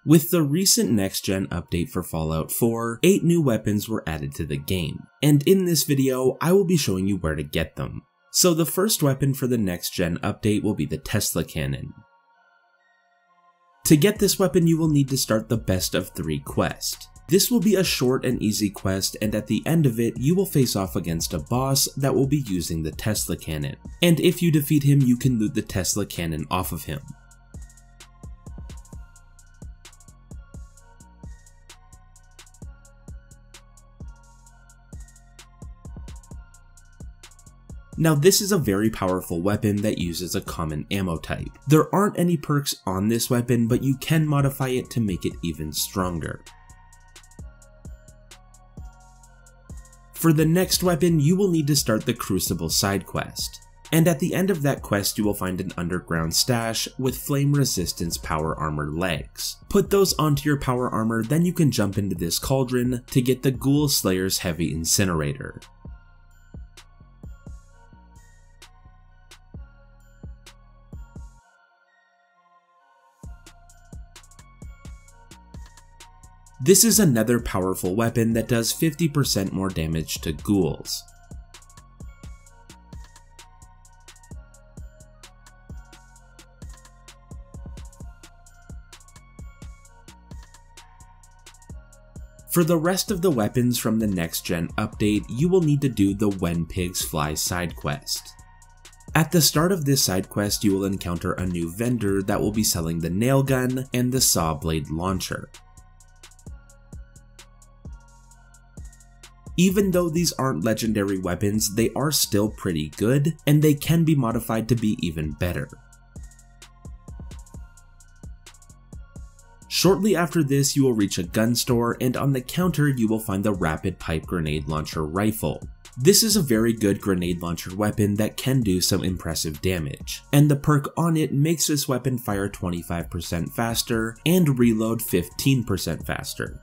With the recent next-gen update for Fallout 4, 8 new weapons were added to the game, and in this video, I will be showing you where to get them. So the first weapon for the next-gen update will be the Tesla Cannon. To get this weapon, you will need to start the Best of 3 quest. This will be a short and easy quest, and at the end of it, you will face off against a boss that will be using the Tesla Cannon. And if you defeat him, you can loot the Tesla Cannon off of him. Now this is a very powerful weapon that uses a common ammo type. There aren't any perks on this weapon, but you can modify it to make it even stronger. For the next weapon, you will need to start the Crucible side quest. And at the end of that quest, you will find an underground stash with flame resistance power armor legs. Put those onto your power armor, then you can jump into this cauldron to get the Ghoul Slayer's heavy incinerator. This is another powerful weapon that does 50% more damage to ghouls. For the rest of the weapons from the next-gen update, you will need to do the When Pigs Fly side quest. At the start of this side quest, you will encounter a new vendor that will be selling the nail gun and the saw blade launcher. Even though these aren't legendary weapons, they are still pretty good, and they can be modified to be even better. Shortly after this, you will reach a gun store, and on the counter you will find the Rapid Pipe Grenade Launcher Rifle. This is a very good grenade launcher weapon that can do some impressive damage, and the perk on it makes this weapon fire 25% faster and reload 15% faster.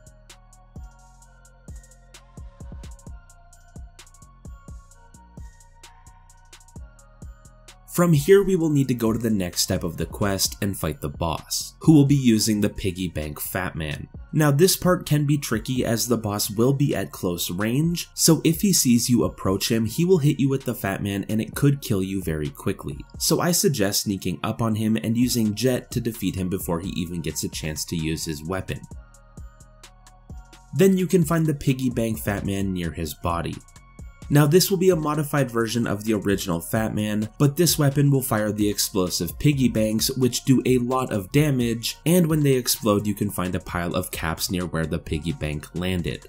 From here, we will need to go to the next step of the quest and fight the boss, who will be using the Piggy Bank Fat Man. Now this part can be tricky as the boss will be at close range, so if he sees you approach him, he will hit you with the Fat Man and it could kill you very quickly. So I suggest sneaking up on him and using Jet to defeat him before he even gets a chance to use his weapon. Then you can find the Piggy Bank Fat Man near his body. Now this will be a modified version of the original Fat Man, but this weapon will fire the explosive piggy banks, which do a lot of damage, and when they explode you can find a pile of caps near where the piggy bank landed.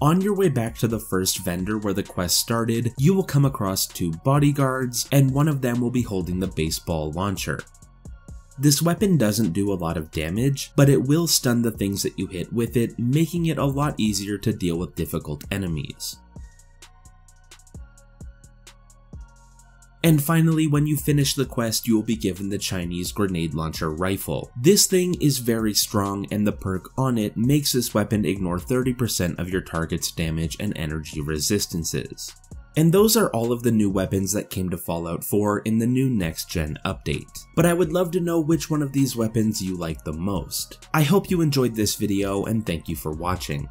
On your way back to the first vendor where the quest started, you will come across 2 bodyguards, and one of them will be holding the baseball launcher. This weapon doesn't do a lot of damage, but it will stun the things that you hit with it, making it a lot easier to deal with difficult enemies. And finally, when you finish the quest, you will be given the Chinese Grenade Launcher Rifle. This thing is very strong, and the perk on it makes this weapon ignore 30% of your target's damage and energy resistances. And those are all of the new weapons that came to Fallout 4 in the new next-gen update. But I would love to know which one of these weapons you like the most. I hope you enjoyed this video, and thank you for watching.